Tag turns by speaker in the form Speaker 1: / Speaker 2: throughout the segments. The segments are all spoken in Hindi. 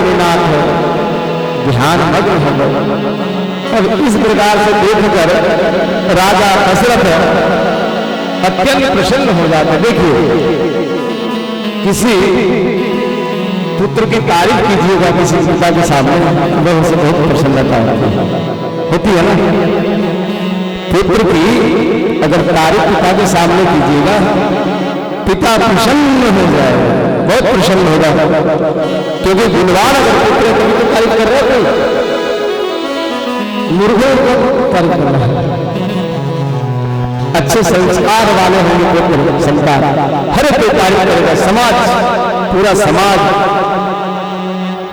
Speaker 1: मुनिनाथ ध्यान मग्न हो गए। अब इस प्रकार से देखकर राजा दशरथ अत्यंत प्रसन्न हो जाते। देखिए, किसी पुत्र की तारीफ कीजिएगा किसी पिता के सामने, वह उसे बहुत प्रसन्नता होती है ना। पुत्र की अगर तारीफ पिता के सामने कीजिएगा, पिता प्रसन्न हो जाएगा, बहुत प्रसन्न होगा। क्योंकि गुणवान अगर पुत्र है तभी तो तारीफ कर रहे थे, मूर्खों को तारीफ कर रहा है। अच्छे संस्कार वाले होंगे पुत्र संतान, हर कोई तारीफ करेगा, समाज, पूरा समाज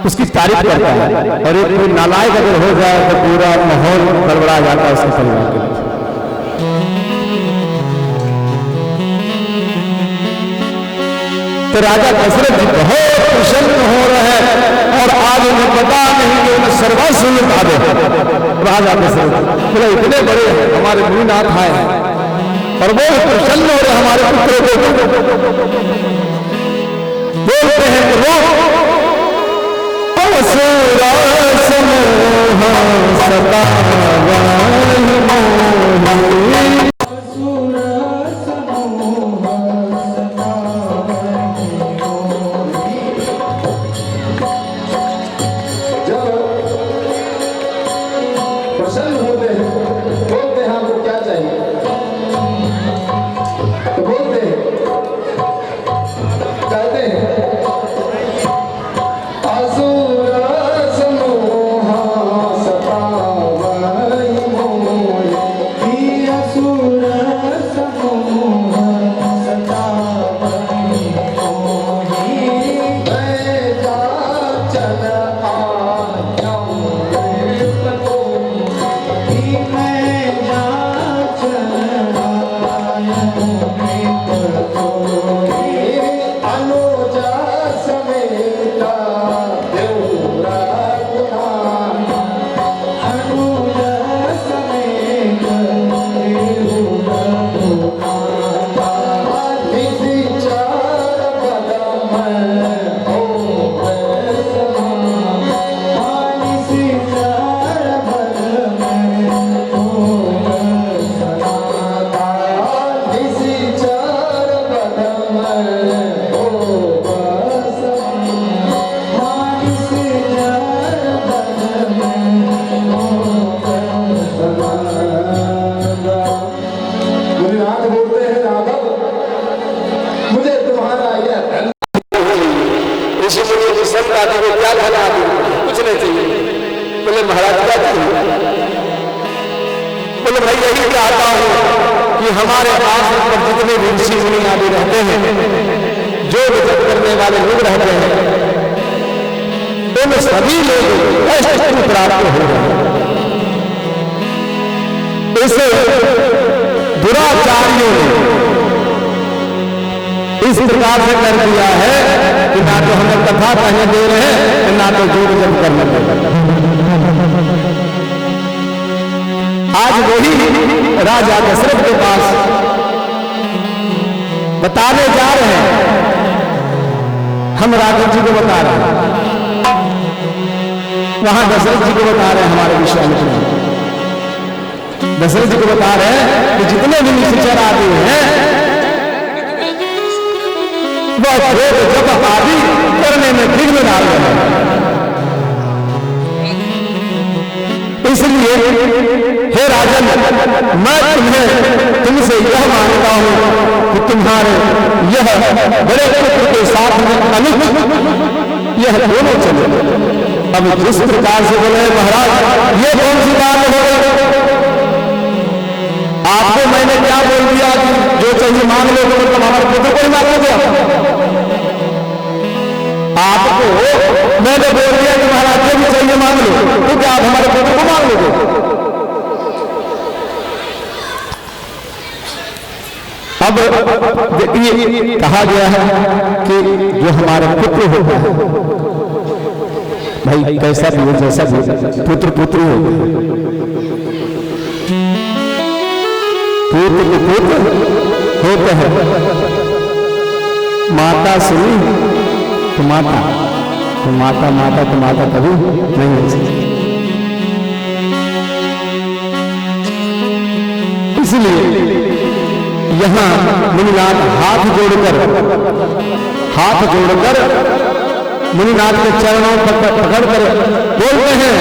Speaker 1: उसकी तारीफ करता है। और एक कोई नालायक अगर हो जाए तो पूरा माहौल गड़बड़ा जाता है उसके परिवार के लिए। तो राजा दशरथ जी बहुत प्रसन्न हो रहे हैं और आज उन्हें पता नहीं कि उन्हें सर्वस्व लुटा दे। राजा दशरथ बोले इतने बड़े हमारे मुनिनाथ आए और वो प्रसन्न हो रहे हमारे पुत्रों को, बोलते हैं कि वो असुरा समूह सतावाई मोही। हमारे आश्रम पर जितने भी ऋषि मुनि आदि रहते हैं, जो विजय करने वाले लोग रहते हैं, उन सभी लोग ऐसे प्राप्त हो गए। इसे दुराचारियों ने इस प्रकार से कर दिया है कि ना तो हमें कथा कहने दे रहे हैं, ना तो योग जप करने दे रहे हैं। आज वही राजा दशरथ के पास बताने जा रहे हैं, हम राघव जी को बता रहे हैं, वहां दशरथ जी को बता रहे हैं, हमारे विश्वामित्र दशरथ जी को बता रहे हैं कि जितने भी निश्चर आदि हैं वह योग जप आदि करने में विघ्न डाल रहे हैं। इसलिए हे राजन, मैं तुमसे यह मांगता हूं कि तुम्हारे यह बड़े पुत्र के साथ में अनुज यह दोनों चले। अब जिस प्रकार से बोले महाराज, ये कौन सी बात हो गई? आपको मैंने क्या बोल दिया कि जो चाहिए मांग लो, तो मतलब हमारे पुत्र को ही मांगोगे? आपको मैंने बोल दिया कि महाराज जो भी चाहिए मांग लो, तो क्या आप हमारे पुत्र को मांग लोगे? अब देखिए, कहा गया है कि जो हमारे पुत्र होता है, भाई कैसा भी हो, जैसा भी पुत्र पुत्र हो, पुत्र पुत्र होते हैं। माता सुनी तो माता, तो माता माता तो माता कभी नहीं हो सकती। इसलिए यहां मुनिनाथ हाथ जोड़कर मुनिनाथ के चरणों पर पकड़कर बोलते हैं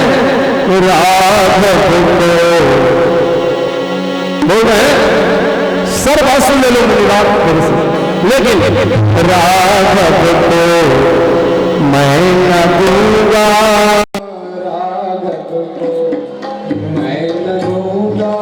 Speaker 1: राघव को, बोल रहे हैं सर्वस्व ले लो मुनिनाथ मेरे से, लेकिन राघव को मैं न दूंगा, राघव को मैं न दूंगा,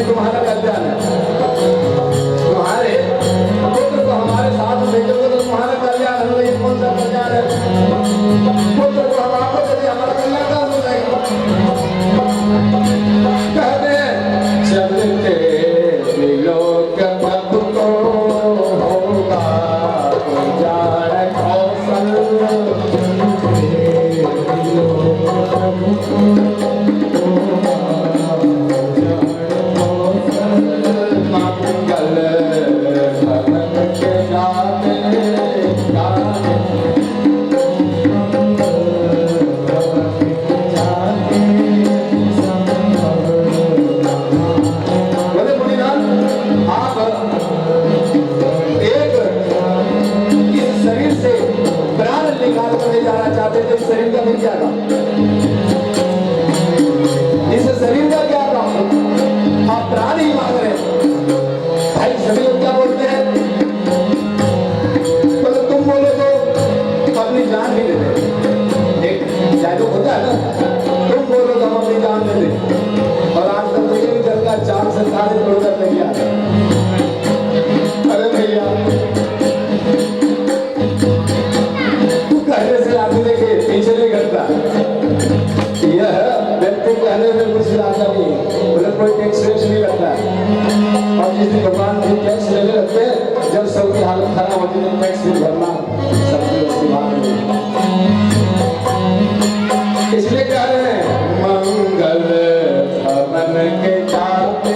Speaker 2: तुम्हारा कल्याण है, तुम्हारे पुत्र को हमारे साथ भेजोगे तो तुम्हारा इस शरीर का फिर क्या काम? इस शरीर का क्या काम? आप प्राण ही मांग रहे हैं। भाई सभी लोग क्या बोलते हैं? तो तुम बोलो तो अपनी जान भी दे दे। एक जादू होता है ना, तुम बोलो तो हम अपनी जान दे दे। और आज तक मुझे भी घर का चांद से तारे तोड़कर नहीं आ रहा। अरे भैया कहने से आदमी के पीछे नहीं करता। यह व्यक्ति कहने में कुछ आता नहीं, मतलब कोई टैक्स वेक्स नहीं लगता। और जिस दिन भगवान भी टैक्स लेने लगते हैं, जब सबकी हालत खराब होती है, टैक्स भी भरना सबकी उसकी बात नहीं। इसलिए कह रहे हैं मंगल भवन के जाते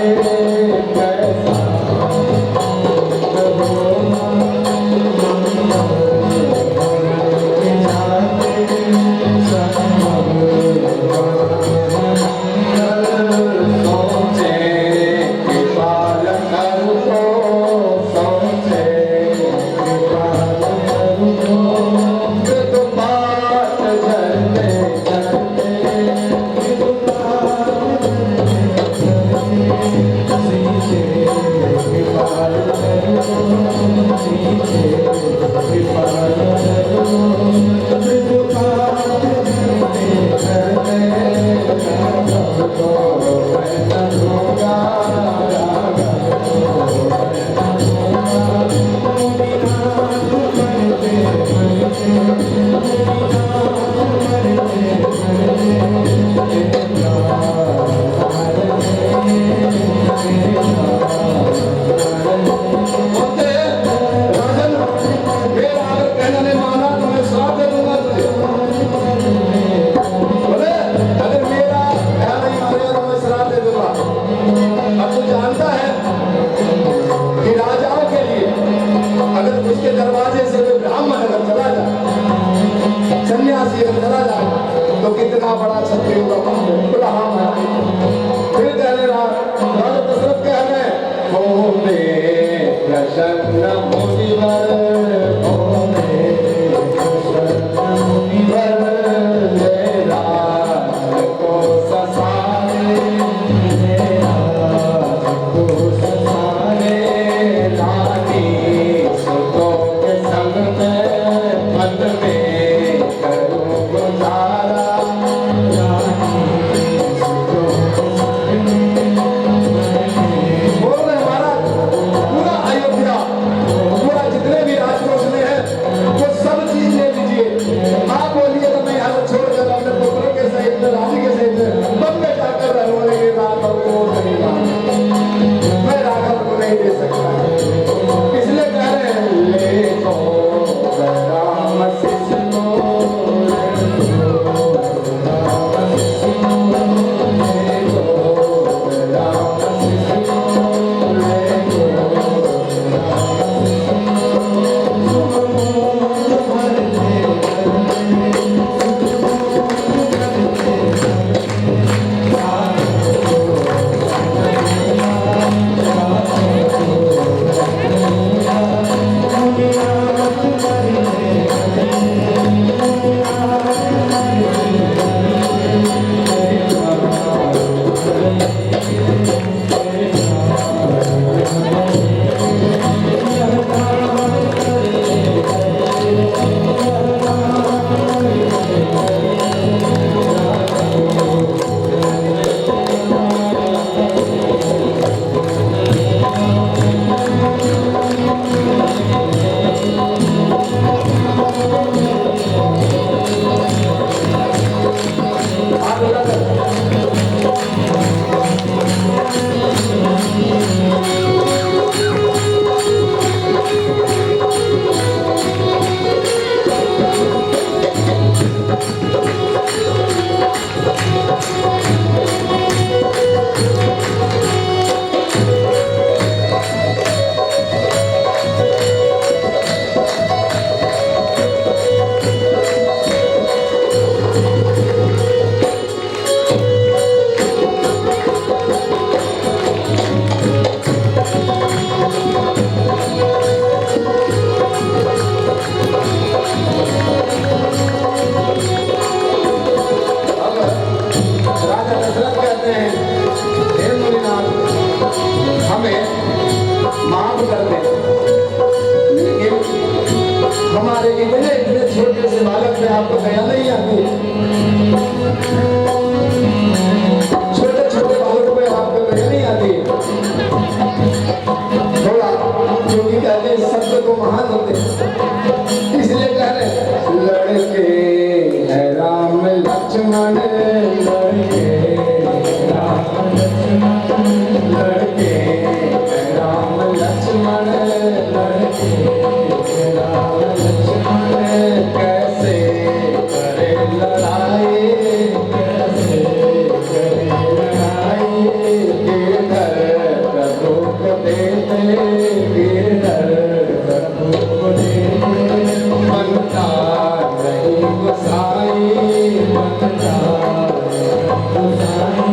Speaker 2: कैसा तो कितना बड़ा क्षत्रिय का फिर कहने राजा दशरथ कहने हो प्रसन्न मुनिवर हो प्रसन्न मुनिवर जय राज को ससारे रानी सुतों के संग में मन में करूं गुजारा रानी सुतों के संग करते हैं, लेकिन हमारे इतने इतने छोटे से बालक में आपको दया नहीं आती। छोटे छोटे बालकों में आपको दया नहीं आती। थोड़ा क्योंकि कहते हैं शब्द को महान होते, इसलिए कह रहे लड़के है राम लक्ष्मण, लड़के राम लक्ष्मण, लड़के राम लक्ष्मण, लड़के राम लक्ष्मण, कैसे करे लड़ाई, कैसे करे लड़ाई, गिरधर प्रभु को देते, गिरधर प्रभु को देते, मनता नहीं गुसाई, मनता गुसाई,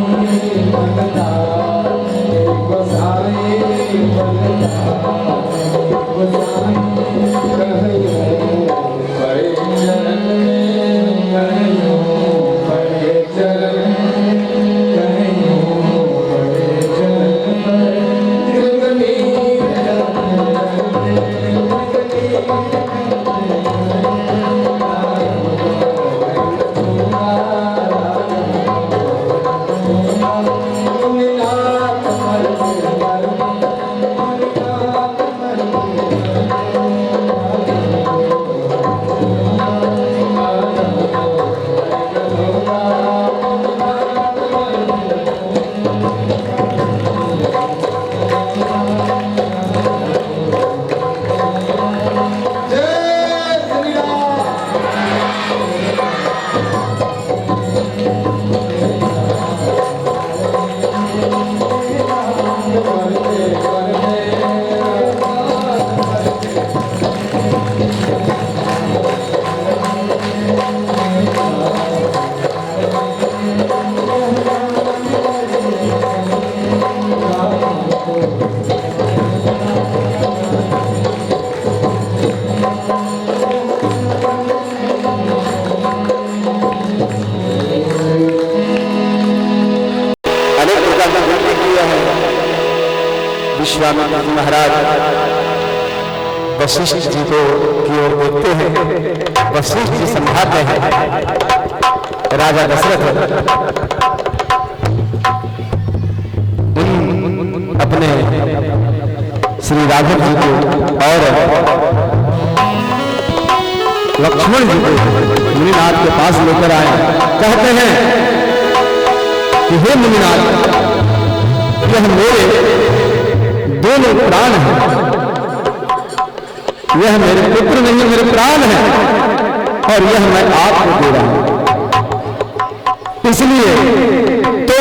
Speaker 2: मनता गुसाई, मनता गुसाई, कहियो बड़े चरण में, कहियो बड़े चरण में, कहियो बड़े चरण में, गंगनी
Speaker 1: विश्वामित्र जी महाराज वशिष्ठ जी को की ओर देखते हैं। वशिष्ठ जी समझाते हैं राजा दशरथ अपने श्री राघव जी को और लक्ष्मण जी को मुनिनाथ के पास लेकर आए। कहते हैं कि हे मुनिनाथ, यह मेरे दोनों प्राण हैं, यह मेरे पुत्र नहीं मेरे प्राण हैं, और यह मैं आपको दे रहा हूं। इसलिए तो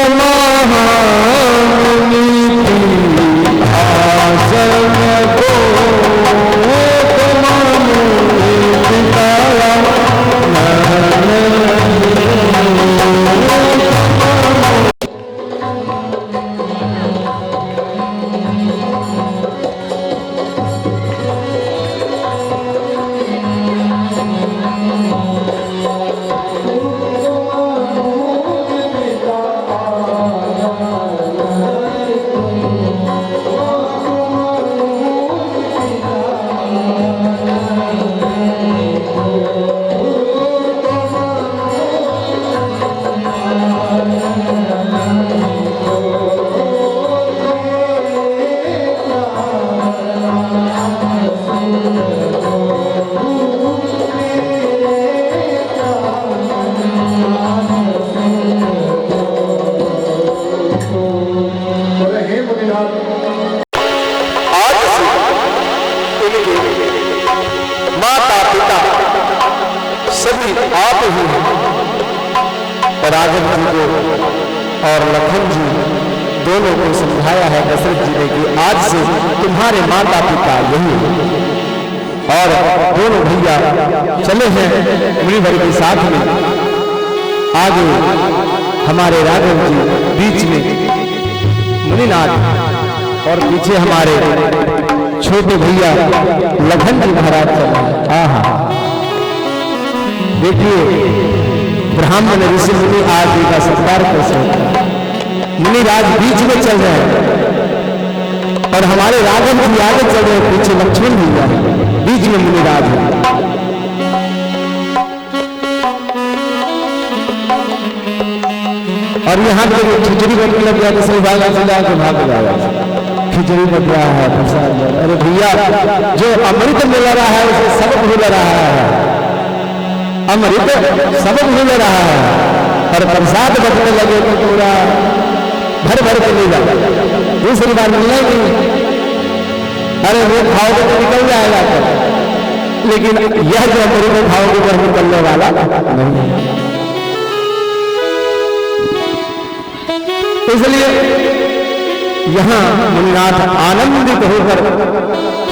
Speaker 1: सभी आप ही राघव जी को और लखन जी दोनों को समझाया है दशरथ जी ने कि आज से तुम्हारे माता पिता यही है। और दोनों भैया चले हैं मुनिवर के साथ में। आगे हमारे राघव जी बीच में मुनिनाथ और पीछे हमारे छोटे भैया लखन जी महाराज चल रहे हैं। आहा देखिए ब्राह्मण ऋषि मुनि आदि का सत्कार कैसे होता है। मुनिराज बीच में चल रहे हैं और हमारे राघव जी आगे चल रहे, पीछे लक्ष्मण जी है, बीच में मुनिराज है। और यहाँ पे खिचड़ी बनने लग गया, तो भागा से जाकर भाग जाएगा, खिचड़ी बन रहा है, प्रसाद। अरे भैया, जो अमृत मिल रहा है उसे सबक भूल रहा है, अमृत सबक भूल रहा है, और प्रसाद बचने लगे तो पूरा भर भर के ले जाएगा, दूसरी बार मिलना ही नहीं। अरे वो खाओगे तो निकल जाएगा, लेकिन यह जो अमृत खाओगे वह निकलने वाला नहीं। इसलिए यहां मुनिनाथ आनंदित होकर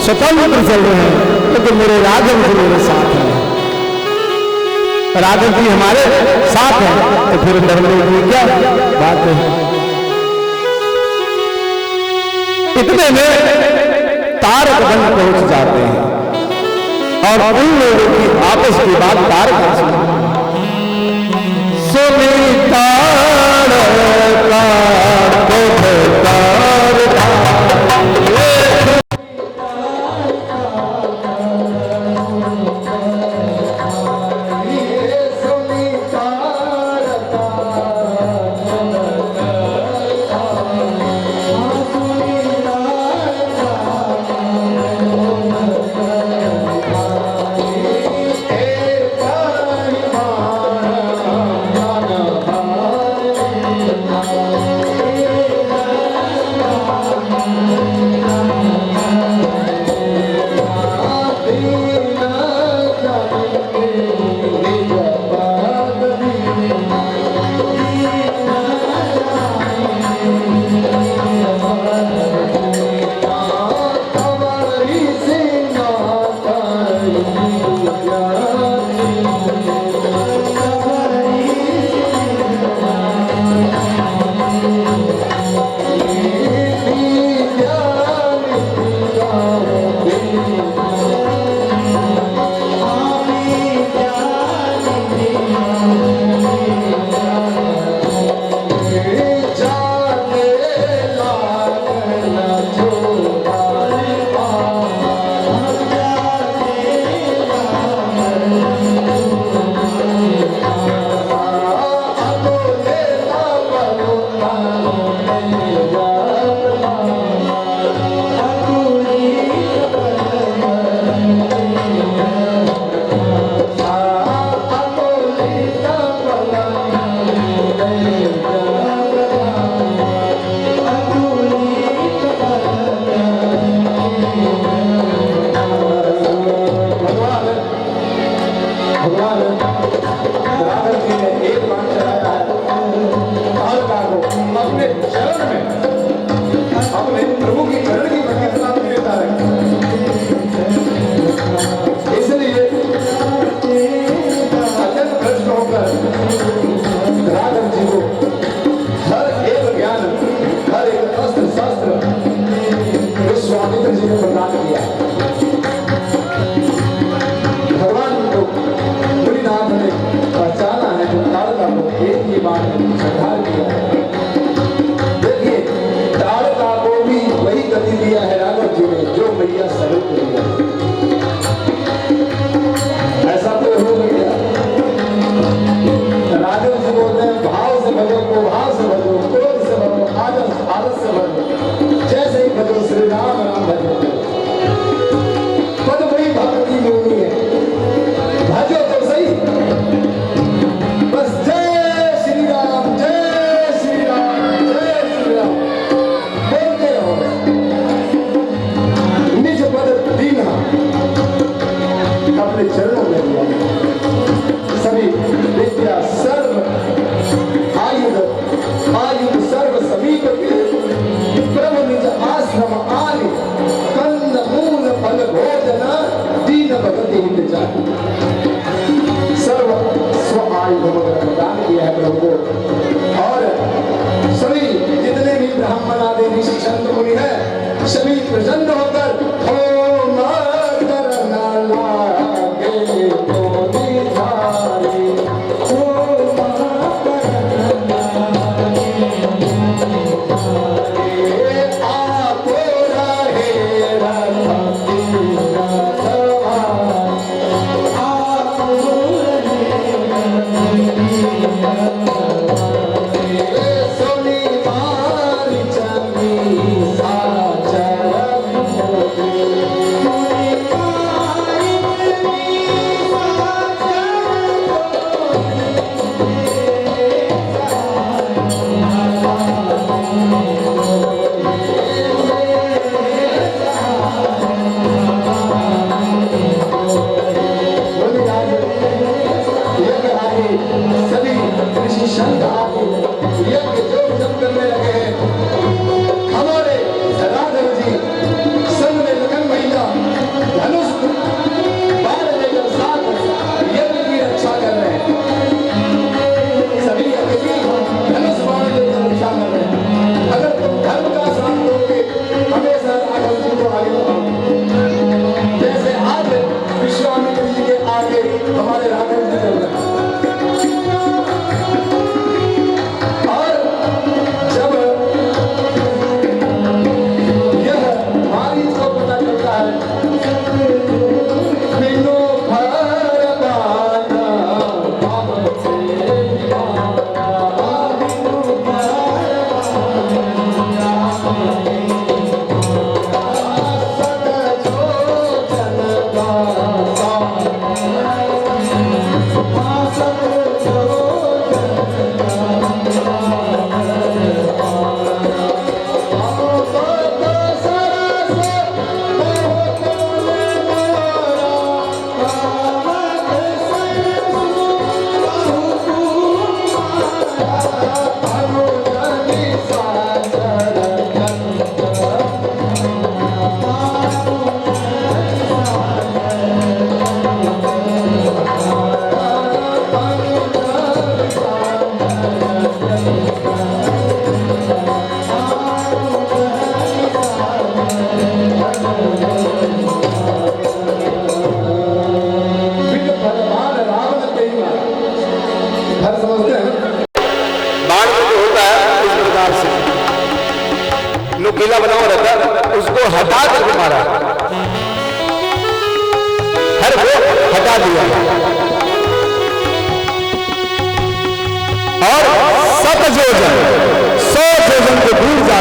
Speaker 1: स्वतंत्र चल रहे हैं, लेकिन मेरे राघव जी मेरे साथ हैं, राघव जी हमारे साथ हैं, तो फिर डरने की क्या बात है। इतने में तारकगंज पहुंच जाते हैं, और उन लोगों की आपस की बात तारक सोने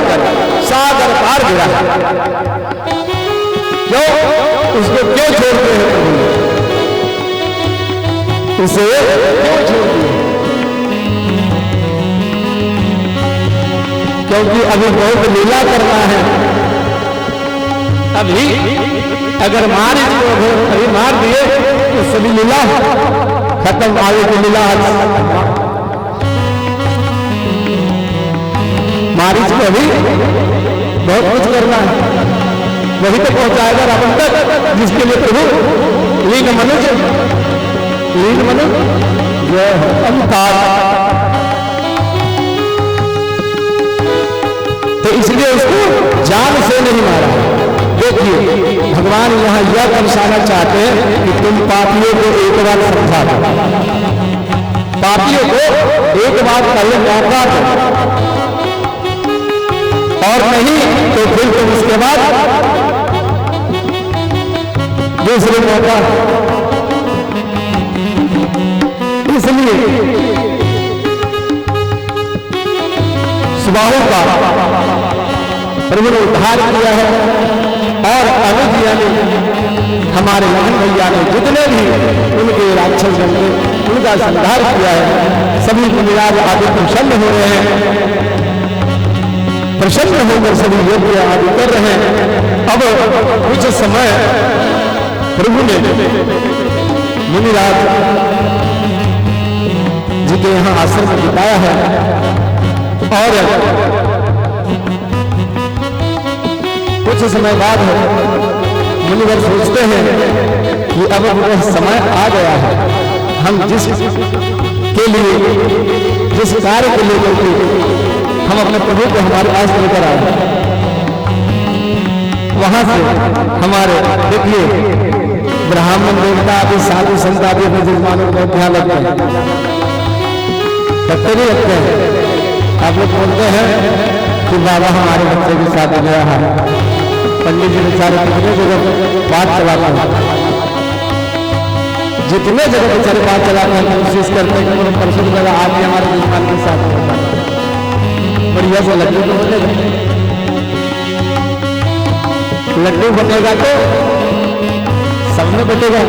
Speaker 1: जाकर सागर पार गिरा। क्यों? उसको क्यों छोड़ते हैं प्रभु? उसे क्यों छोड़ते हैं? क्योंकि अभी बहुत लीला करना है। अभी अगर मारे तो अभी मार दिए तो सभी लीला खत्म, आगे की लीला मारिच को अभी बहुत कुछ करना है। वही तो पहुंचाएगा रावण तक जिसके लिए प्रभु लीन मनुज जो अवतार। तो इसलिए उसको जान से नहीं मारा। देखिए भगवान यहाँ यह दर्शाना चाहते हैं कि तुम पापियों को एक बार समझा दो, पापियों को एक बार पहले मौका दो, और नहीं तो फिर तुम उसके बाद दूसरे मौका। इसलिए सुबाहों का प्रभु ने उद्धार किया है, और अनुजिया ने, हमारे लखन भैया ने जितने भी उनके राक्षस बने उनका संहार किया है। सभी मुनिराज आदि प्रसन्न हो रहे हैं, प्रसन्न होकर सभी यज्ञ आदि कर रहे हैं। अब कुछ समय प्रभु ने मुनिराज जी के यहाँ आश्रम में बिताया है, और कुछ समय बाद मुनिवर सोचते हैं कि अब वह समय आ गया है, हम जिस के लिए, जिस कार्य को लेकर के हम अपने प्रभु को हमारे पास लेकर आए, वहां से हमारे देखिए ब्राह्मण देवता आदि साधु संत आदि अपने जजमानों को ध्यान रखते हैं, रखते नहीं रखते हैं। आप लोग बोलते हैं कि बाबा हमारे बच्चे के साथ गया है, पंडित जी बेचारे कितने जगह बात चलाते हैं, जितने जगह बेचारे बात चलाते हैं, कोशिश करते हैं कि परसों की जगह आज हमारे जजमान के साथ बढ़िया से लड्डू तो बनेगा, लड्डू बनेगा तो सबने बटेगा।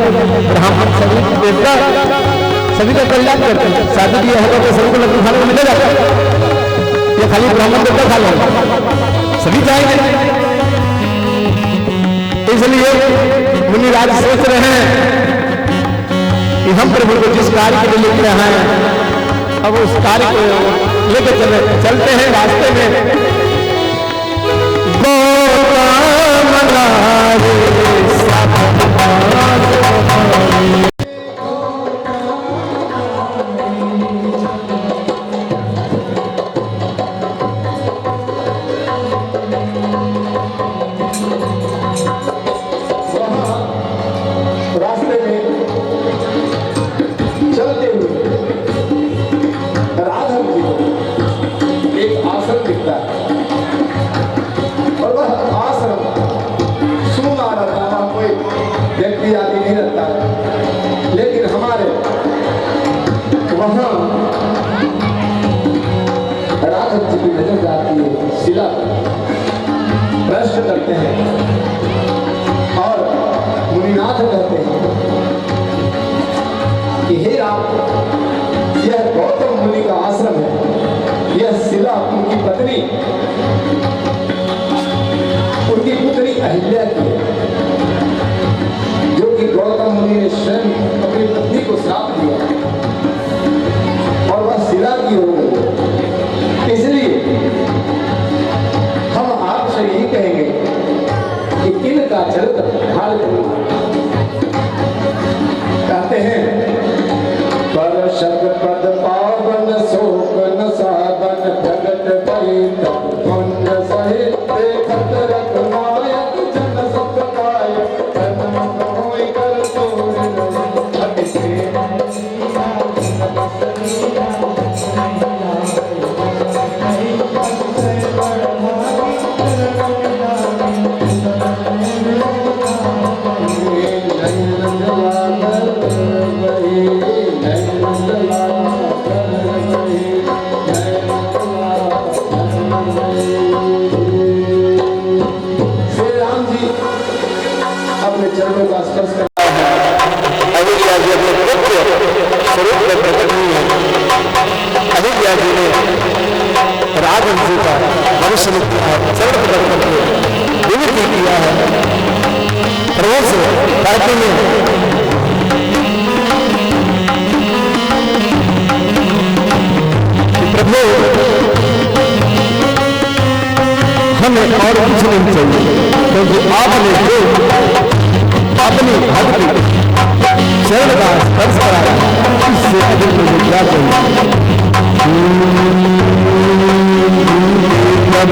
Speaker 1: ब्राह्मण सभी देवता सभी का कल्याण करते हैं, शादी किया होगा तो सभी को लड्डू खाने को मिलेगा, ये खाली ब्राह्मण देवता खा लेगा, सभी जाएंगे। इसलिए मुनिराज सोच रहे हैं कि हम प्रभु को जिस कार्य के लिए लेकर आए हैं, अब उस कार्य को लेकर चलते हैं रास्ते में।
Speaker 2: अपने चरणों का स्पर्श करना है।
Speaker 1: अहिल्या जी अपने नित्य स्वरूप में प्रकट हुई है। अहिल्या जी ने राघव जी का मनुष्य में चरण पकड़ करके विनती किया है प्रभु से, कहते हैं प्रभु हमें और कुछ नहीं चाहिए, क्योंकि आपने जो अपनी भक्ति चरण का स्पर्श कराया इससे अधिक मुझे क्या चाहिए।
Speaker 2: मन